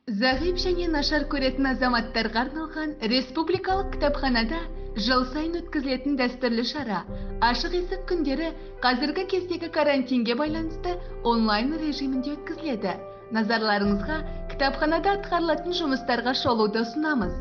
Зағип және нашар көретін азаматтарға арналған республикалық кітапханада жыл сайын өткізілетін дәстүрлі шара ашық есік күндері қазіргі кездегі карантинге байланысты онлайн режимінде өткізіледі. Назарларыңызға кітапханада атқарылатын жұмыстарға шолуды ұсынамыз.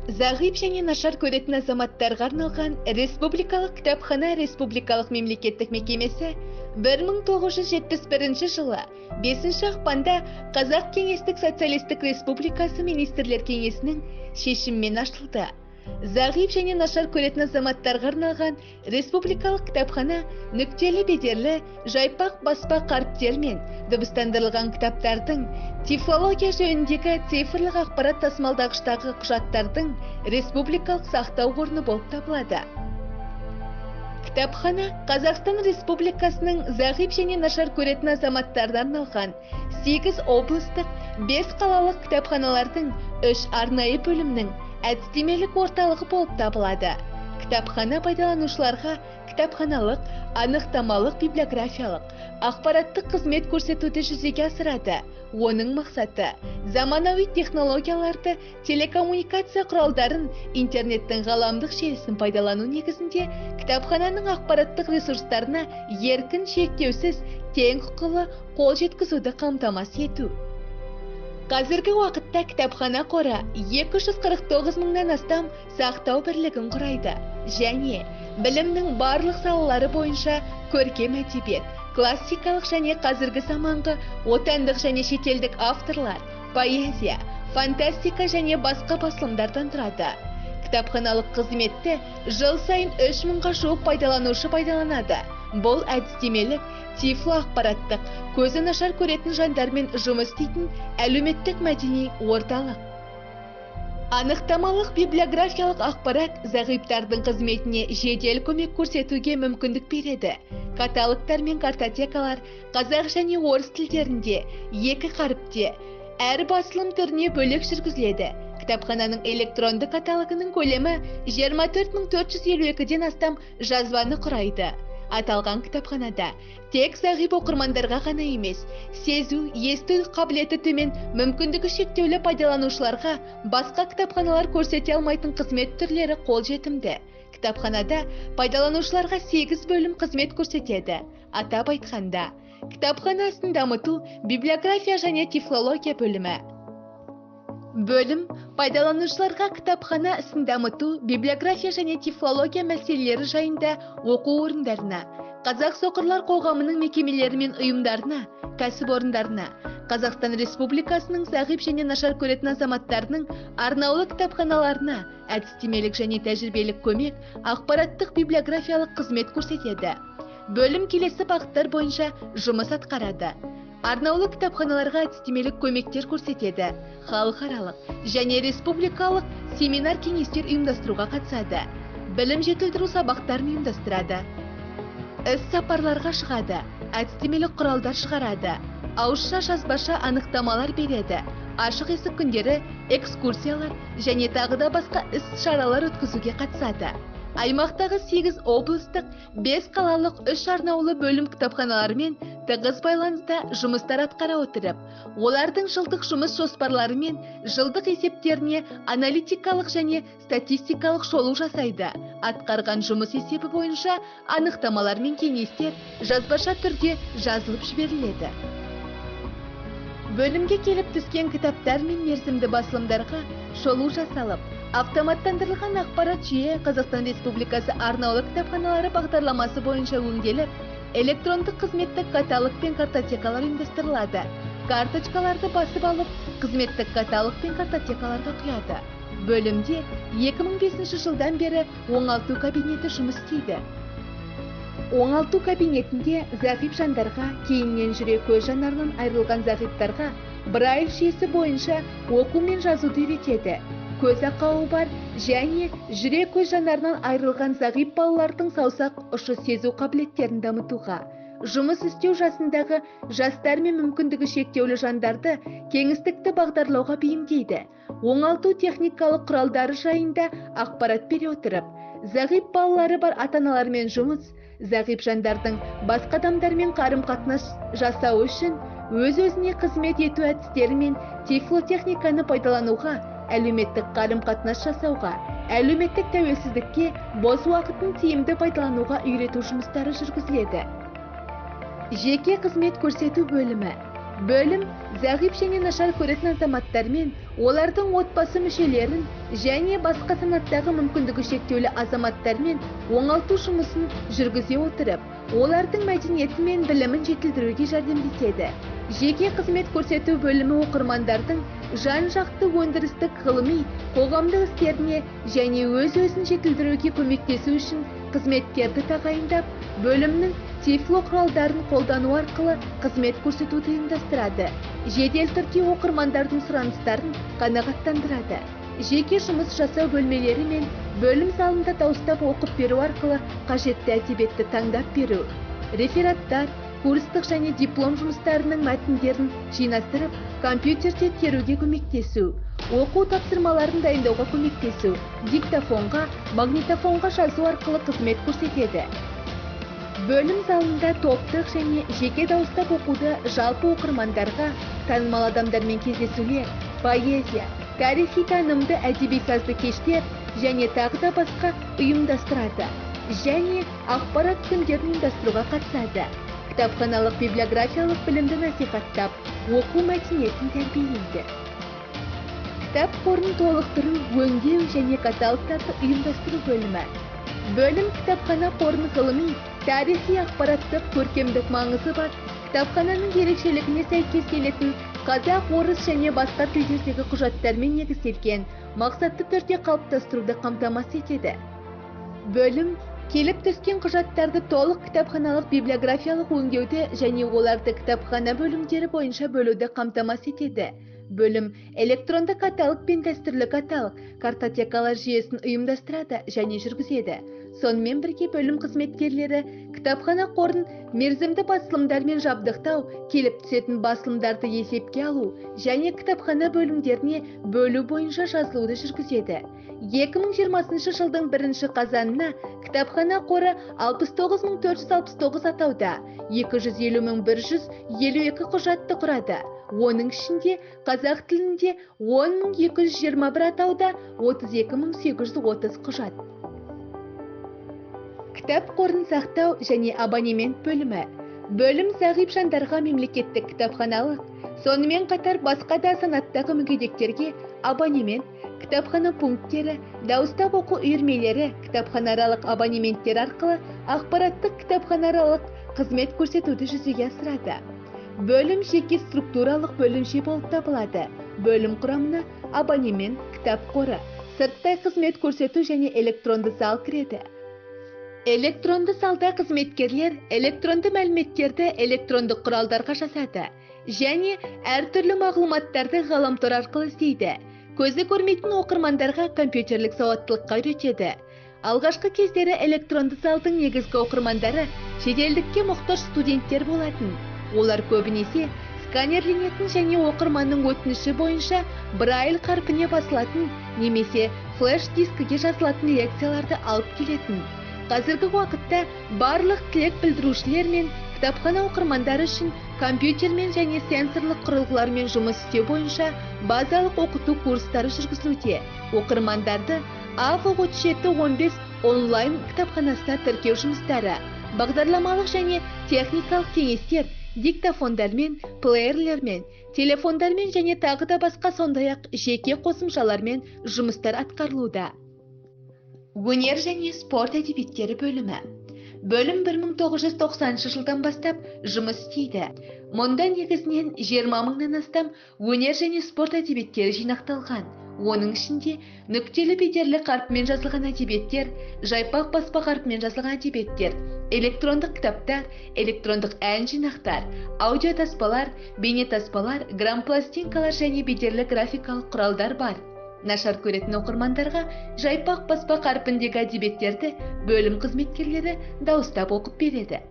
Зағип және нашар көретін азаматтарға арналған республикалық кітапхана республикалық мемлекеттік мекемесі 1971 жылы 5 ақпанда Қазақ Кеңестік Социалистік Республикасы Министрлер Кеңесінің шешімімен ашылды. Зағип және нашар көретін азаматтарға арналған республикалық кітапхана нүктелі бедерлі жайпақ баспа қаріптермен дыбыстандырылған кітаптардың тифлология жөніндегі цифрлық ақпарат тасымалдағыштағы құжаттардың республикалық сақтау орны болып табылады. Кітапхана Қазақстан Республикасының зағип және нашар көретін азаматтарға арналған 8 облыстық, 5 қалалық кітапханалардың 3 арнайы бөлімнің әдістемелік орталығы болып табылады. Кітапхана пайдаланушыларға кітапханалық, анықтамалық библиографиялық, ақпараттық қызмет көрсетуді жүзеге асырады. Оның мақсаты заманауи технологияларды, телекоммуникация құралдарын, интернеттің ғаламдық желісін пайдалану негізінде кітапхананың ақпараттық ресурстарына еркін, шектеусіз, тең құқылы қол жеткізуді қамтамасыз ету. Қазіргі уақытта кітапхана қоры 249 мыңнан астам сақтау бірлігін құрайды және білімнің барлық салалары бойынша көркем әдебиет, классикалық және қазіргі заманғы отандық және шетелдік авторлар, поэзия, фантастика және басқа басылымдардан тұрады. Кітапханалық қызметті жыл сайын 3 мыңға жуық пайдаланушы пайдаланады. Бұл әдістемелік, тифло ақпараттық, көзі нашар көретін жандармен жұмыс істейтін әлеуметтік мәдени орталық. Анықтамалық библиографиялық ақпарат зағиптардың қызметіне жедел көмек көрсетуге мүмкіндік береді. Каталогтар мен картотекалар қазақ және орыс тілдерінде 2 қаріпте, әр басылым түріне бөлек жүргізіледі. Кітапхананың электронды каталогының көлемі 24452-ден астам жазбаны құрайды. Аталған кітапханада тек зағип оқырмандарға ғана емес, сезу, есту қабілеті төмен, мүмкіндігі шектеулі пайдаланушыларға басқа кітапханалар көрсете алмайтын қызмет түрлері қолжетімді. Кітапханада пайдаланушыларға 8 бөлім қызмет көрсетеді. Атап айтқанда, кітапханасын дамыту, библиография және тифлология бөлімі. Бөлім пайдаланушыларға кітапхана ісін дамыту, библиография және тифлология мәселелері жайында оқу орындарына, Қазақ соқырлар қоғамының мекемелері мен ұйымдарына, кәсіпорындарына, Қазақстан Республикасының зағип және нашар көретін азаматтарының арнаулы кітапханаларына әдістемелік және тәжірибелік көмек, ақпараттық библиографиялық қызмет көрсетеді. Бөлім келесі бағыттар бойынша жұмыс атқарады. Арнаулы кітапханаларға әдістемелік көмектер көрсетеді, халықаралық және республикалық семинар кеңестер ұйымдастыруға қатысады, білім жетілдіру сабақтарын ұйымдастырады, іс-сапарларға шығады, әдістемелік құралдар шығарады, ауызша жазбаша анықтамалар береді, ашық есік күндері, экскурсиялар және тағы да басқа іс-шаралар өткізуге қатысады. Аймақтағы 8 облыстық, 5 қалалық 3 арнаулы бөлім кітапханаларымен тығыз байланыста жұмыстар атқара отырып, олардың жылдық жұмыс жоспарлары мен жылдық есептеріне аналитикалық және статистикалық шолу жасайды. Атқарған жұмыс есебі бойынша анықтамалар мен кеңестер жазбаша түрде жазылып жіберіледі. Бөлімге келіп түскен кітаптар мен мерзімді басылымдарға шолу жасалып, автоматтандырылған ақпарат жүйе Қазақстан Республикасы арнаулы кітапханалары бағдарламасы бойынша өңделіп, электрондық қызметтік каталог пен картотекалар ұйымдастырылады. Карточкаларды басып алып, қызметтік каталог пен картотекаларға құяды. Бөлімде 2005 жылдан бері оңалту кабинеті жұмыс істейді. Оңалту кабинетінде зағип жандарға, кейіннен жүрек көз жанарынан айырылған зағиптарға Braille жүйесі бойынша оқу мен жазуды үйретеді. Көз ақауы бар және жүрек көз жанарынан айырылған зағип балалардың саусақ ұшы сезу қабілеттерін дамытуға, жұмыс істеу жасындағы жастар мен мүмкіндігі шектеулі жандарды кеңістікті бағдарлауға бейімдейді. Оңалту техникалық құралдары жайында ақпарат бере отырып, зағип балалары бар ата-аналармен жұмыс, зағип жандардың басқа адамдармен қарым-қатынас жасау үшін өз-өзіне қызмет ету әдістері мен тифлотехниканы пайдалануға, әлеуметтік қарым-қатынас жасауға, әлеуметтік тәуелсіздікке, бос уақытын тиімді пайдалануға үйрету жұмыстары жүргізіледі. Жеке қызмет көрсету бөлімі. Бөлім зағип және нашар көретін азаматтар мен олардың отбасы мүшелерін және басқа санаттағы мүмкіндігі шектеулі азаматтармен оңалту жұмысын жүргізе отырып, олардың мәдениеті мен білімін жетілдіруге жәрдемдеседі. Жеке қызмет көрсету бөлімі оқырмандардың жан-жақты өндірістік, ғылыми, қоғамдық істеріне және өз-өзін жетілдіруге көмектесу үшін қызметкерді тағайындап, бөлімнің тифло құралдарын қолдану арқылы қызмет көрсетуді ұйымдастырады. Жедел түрде оқырмандардың сұраныстарын қанағаттандырады. Жеке жұмыс жасау бөлмелері мен бөлім залында дауыстап оқып беру арқылы қажетті әдебиетті таңдап беру. Рефераттар, курстық және диплом жұмыстарының мәтіндерін жинастырып, компьютерде теруге көмектесу. Оқу тапсырмаларын дайындауға көмектесу. Диктофонға, магнитофонға жазу арқылы қызмет көрсетеді. Бөлім залында топтық және жеке дауыстап оқуды жалпы оқырмандарға танымал адамдармен кездесулер, поэзия, тарихи танымды әдеби сазды кештер және тағы да басқа ұйымдастырады. Және ақпарат күндерін ұйымдастыруға қатысады. Кітапханалық библиографиялық білімді насихаттап, оқу мәдениетін тәрбиелейді. Кітап қорын толықтыру, өңдеу және каталогтарды ұйымдастыру бөлімі. Бөлім кітапхана қорын ғылыми, тарихи ақпараттық көркемдік маңызы бар, кітапхананың ерекшелігіне сәйкес келетін қазақ, орыс және басқа тілдердегі құжаттармен негізделген мақсатты түрде қалыптастыруды қамтамасыз етеді. Бөлім келіп түскен құжаттарды толық кітапханалық библиографиялық өңдеуді және оларды кітапхана бөлімдері бойынша бөлуді қамтамасыз етеді. Бөлім электронды каталог пен дәстүрлі каталог, картотекалар жүйесін ұйымдастырады және жүргізеді. Сонымен бірге бөлім қызметкерлері кітапхана қорын мерзімді басылымдармен жабдықтау, келіп түсетін басылымдарды есепке алу және кітапхана бөлімдеріне бөлу бойынша жазылуды жүргізеді. 2020 жылдың 1 қазанына кітапхана қоры 69469 атауда, 250.152 құжатты құрады. Оның ішінде қазақ тілінде 10.221 атауда, 32.830 құжат. Кітап қорын сақтау және абонемент бөлімі. Бөлім зағип жандарға мемлекеттік кітапханалық, сонымен қатар басқа да санаттағы мүгедектерге абонемент, кітапхана пункттері, дауыстап оқу үйірмелері, кітапханаралық абонементтер арқылы ақпараттық кітапханаралық қызмет көрсетуді жүзеге асырады. Бөлім жеке структуралық бөлімше болып табылады. Бөлім құрамына абонемент, кітап қоры, сырттай қызмет көрсету және электронды зал кіреді. Электронды залда қызметкерлер электронды мәліметтерді электронды құралдарға жасады және әртүрлі мағлұматтарды ғаламтор арқылы іздейді. Көзі көрмейтін оқырмандарға компьютерлік сауаттылыққа үйретеді. Алғашқы кездері электронды залдың негізгі оқырмандары шетелдікке мұқтаж студенттер болатын. Олар көбінесе сканерленетін және оқырманның өтініші бойынша Braille қарпіне басылатын немесе флеш дискіге жазылатын лекцияларды алып келетін. Қазіргі уақытта барлық тілек білдірушілер мен кітапхана оқырмандары үшін компьютермен және сенсорлық құрылғылармен жұмыс істеу бойынша базалық оқыту курстары жүргізілуде. Оқырмандарды AV3715 онлайн кітапханасына тіркеу жұмыстары, бағдарламалық және техникалық кеңестер, диктофондармен, плеерлермен, телефондармен және тағы да басқа сондай-ақ жеке қосымшалармен жұмыстар атқарылуда. Өнер және спорт әдебиеттері бөлімі. Бөлім 1990 жылдан бастап жұмыс істейді. Мұнда негізінен 20 мыңнан астам өнер және спорт әдебиеттері жинақталған. Оның ішінде нүктелі бедерлі қарпымен жазылған әдебиеттер, жайпақ баспа қарпымен жазылған әдебиеттер, электрондық кітаптар, электрондық ән жинақтар, аудиотаспалар, бейнетаспалар, грампластинкалар және бедерлі графикалық құралдар бар. Нашар көретін оқырмандарға жайпақ баспа қарпіндегі әдебиеттерді бөлім қызметкерлері дауыстап оқып береді.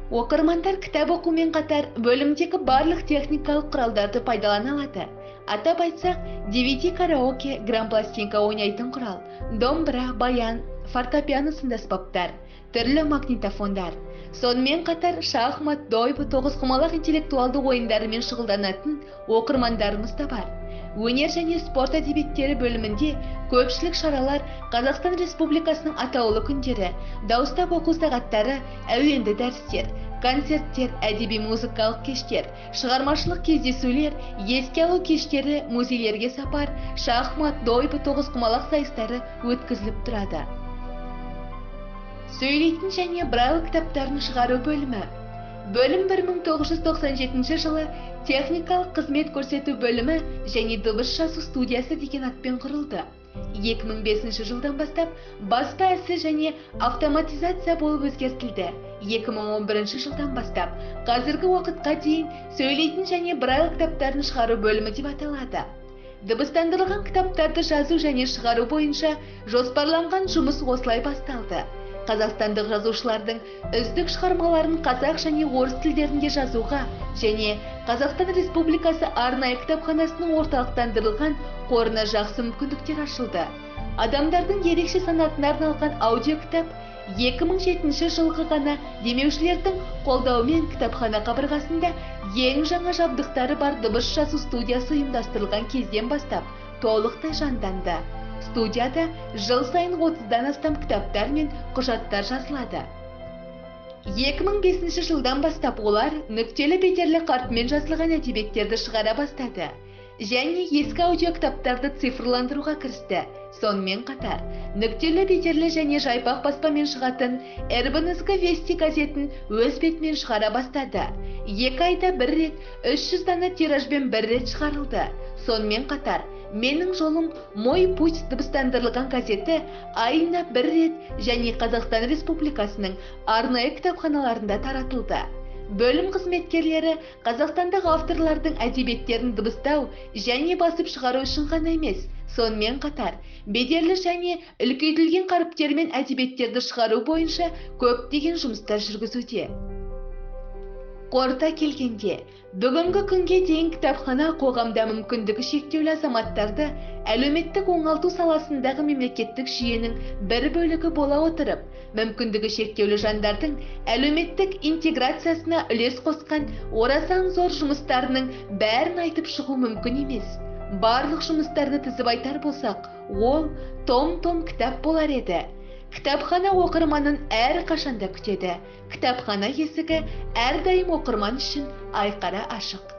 Оқырмандар кітап оқумен қатар бөлімдегі барлық техникалық құралдарды пайдалана алады. Атап айтсақ, DVD караоке, грампластинка ойнайтын құрал, домбыра, баян, фортепиано сынды аспаптар, түрлі магнитофондар, Сонымен қатар шахмат, дойбы, тоғызқұмалақ интеллектуалды ойындарымен шұғылданатын оқырмандарымыз да бар. Өнер және спорт әдебиеттері бөлімінде көпшілік шаралар Қазақстан Республикасының атаулы күндері, дауыстап оқу сағаттары, әуенді дәрістер, концерттер, әдеби музыкалық кештер, шығармашылық кездесулер, еске алу кештері, музейлерге сапар, шахмат, дойбы, тоғызқұмалақ сайыстары өткізіліп тұрады. Сөйлейтін және Braille кітаптарын шығару бөлімі. Бөлім 1997 жылы техникалық қызмет көрсету бөлімі және дыбыс жазу студиясы деген атпен құрылды. 2005 жылдан бастап баспа ісі және автоматизация болып өзгертілді. 2011 жылдан бастап қазіргі уақытқа дейін сөйлейтін және Braille кітаптарын шығару бөлімі деп аталады. Дыбыстандырылған кітаптарды жазу және шығару бойынша жоспарланған жұмыс осылай басталды. Қазақстандық жазушылардың үздік шығармаларын қазақ және орыс тілдерінде жазуға және Қазақстан Республикасы арнайы кітапханасының орталықтандырылған қорына жақсы мүмкіндіктер ашылды. Адамдардың ерекше санатына арналған аудио кітап 2007 жылғы ғана демеушілердің қолдауымен кітапхана қабырғасында ең жаңа жабдықтары бар дыбыс жазу студиясы ұйымдастырылған кезден бастап толықтай жанданды. Студияда жыл сайын 30-дан астам кітаптар мен құжаттар жазылады. 2005 жылдан бастап олар нүктелі бедерлі қарпімен жазылған әдебиеттерді шығара бастады және ескі аудио кітаптарды цифрландыруға кірісті. Сонымен қатар, нүктелі бедерлі және жайпақ баспамен шығатын РБНСК Вести газетін өз бетімен шығара бастады. 2 айда бір рет 300 дана тиражбен бір рет шығарылды. Сонымен қатар, Менің жолым Мой путь дыбыстандырылған газеті айына бір рет және Қазақстан Республикасының арнайы кітапханаларында таратылды. Бөлім қызметкерлері Қазақстандағы авторлардың әдебиеттерін дыбыстау және басып шығару үшін ғана емес, сонымен қатар бедерлі және үлкейтілген қаріптермен әдебиеттерді шығару бойынша көптеген жұмыстар жүргізуде. Қорыта келгенде, бүгінгі күнге дейін кітапхана қоғамда мүмкіндігі шектеулі азаматтарды әлеуметтік оңалту саласындағы мемлекеттік жүйенің бір бөлігі бола отырып, мүмкіндігі шектеулі жандардың әлеуметтік интеграциясына үлес қосқан орасан зор жұмыстарының бәрін айтып шығу мүмкін емес. Барлық жұмыстарды тізіп айтар болсақ, ол том-том кітап болар еді. Кітапхана оқырманын әр қашанда күтеді. Кітапхана есігі әрдайым оқырман үшін айқара ашық.